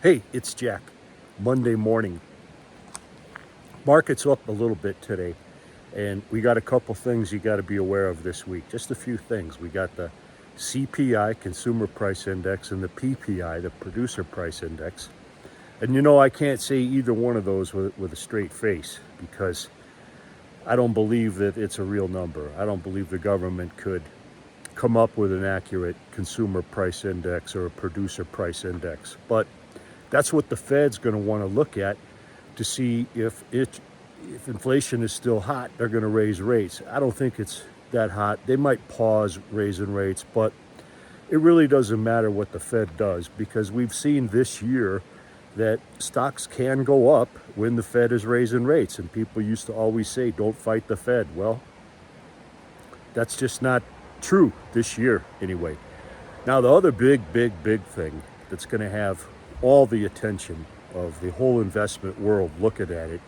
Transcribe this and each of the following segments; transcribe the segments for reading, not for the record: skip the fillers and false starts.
Hey, it's Jack. Monday morning. Market's up a little bit today, and we got a couple things you got to be aware of this week. Just a few things. We got the CPI, Consumer Price Index, and the PPI, the Producer Price Index. And I can't say either one of those with a straight face because I don't believe that it's a real number. I don't believe the government could come up with an accurate consumer price index or a producer price index. But that's what the Fed's going to want to look at to see if inflation is still hot. They're going to raise rates. I don't think it's that hot. They might pause raising rates, but it really doesn't matter what the Fed does because we've seen this year that stocks can go up when the Fed is raising rates. And people used to always say, don't fight the Fed. Well, that's just not true this year anyway. Now, the other big thing that's going to have all the attention of the whole investment world looking at it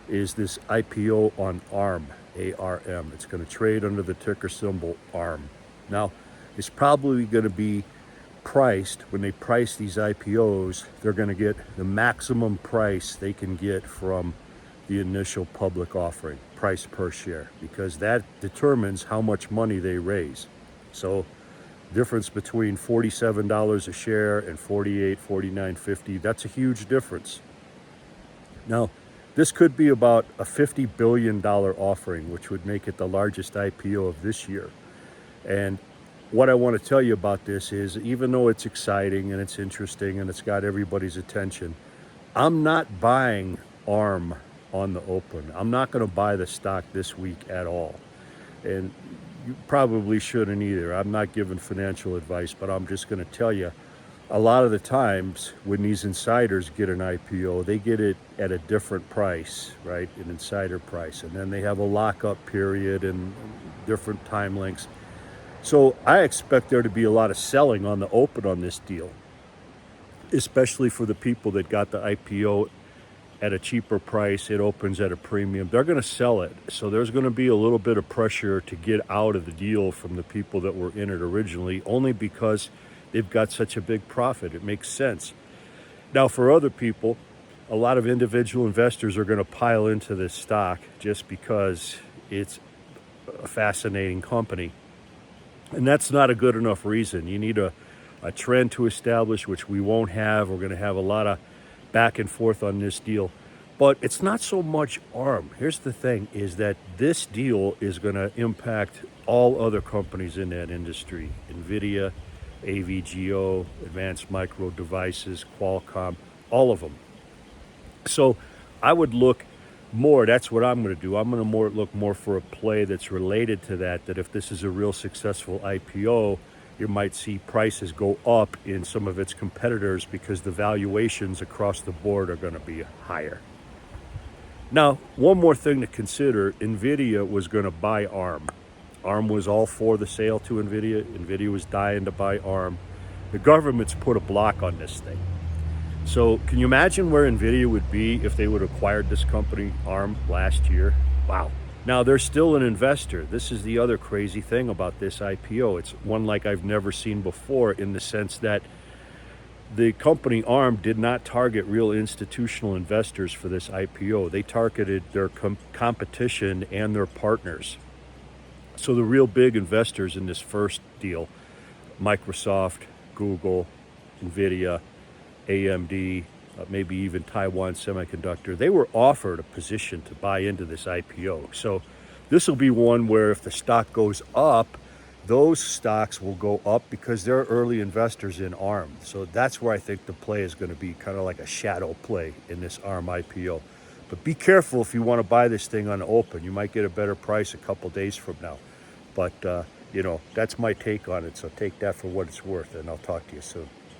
is this IPO on ARM, ARM. It's going to trade under the ticker symbol ARM. Now, it's probably going to be priced, when they price these IPOs, they're going to get the maximum price they can get from the initial public offering, price per share, because that determines how much money they raise. So difference between $47 a share and $48, $49.50, that's a huge difference. Now, this could be about a $50 billion offering, which would make it the largest IPO of this year. And what I want to tell you about this is, even though it's exciting and it's interesting and it's got everybody's attention, I'm not buying ARM on the open. I'm not going to buy the stock this week at all. And you probably shouldn't either. I'm not giving financial advice, but I'm just going to tell you, a lot of the times when these insiders get an IPO, they get it at a different price, right? An insider price. And then they have a lockup period and different time lengths. So I expect there to be a lot of selling on the open on this deal, especially for the people that got the IPO at a cheaper price. It opens at a premium. They're going to sell it. So there's going to be a little bit of pressure to get out of the deal from the people that were in it originally, only because they've got such a big profit. It makes sense. Now, for other people, a lot of individual investors are going to pile into this stock just because it's a fascinating company. And that's not a good enough reason. You need a trend to establish, which we won't have. We're going to have a lot of back and forth on this deal. But it's not so much ARM. Here's the thing, is that this deal is going to impact all other companies in that industry. NVIDIA, AVGO, Advanced Micro Devices, Qualcomm, all of them. So I would look more, that's what I'm going to do. I'm going to look more for a play that's related to that if this is a real successful IPO, you might see prices go up in some of its competitors because the valuations across the board are going to be higher. Now, one more thing to consider, NVIDIA was going to buy ARM. ARM was all for the sale to NVIDIA. NVIDIA was dying to buy ARM. The government's put a block on this thing. So can you imagine where NVIDIA would be if they would have acquired this company, ARM, last year? Wow. Now, they're still an investor. This is the other crazy thing about this IPO. It's one like I've never seen before, in the sense that the company ARM did not target real institutional investors for this IPO. They targeted their competition and their partners. So the real big investors in this first deal, Microsoft, Google, NVIDIA, AMD, maybe even Taiwan Semiconductor, they were offered a position to buy into this IPO. So this will be one where if the stock goes up, those stocks will go up because they're early investors in ARM. So that's where I think the play is going to be, kind of like a shadow play in this ARM IPO. But be careful if you want to buy this thing on the open. You might get a better price a couple days from now. But, that's my take on it. So take that for what it's worth, and I'll talk to you soon.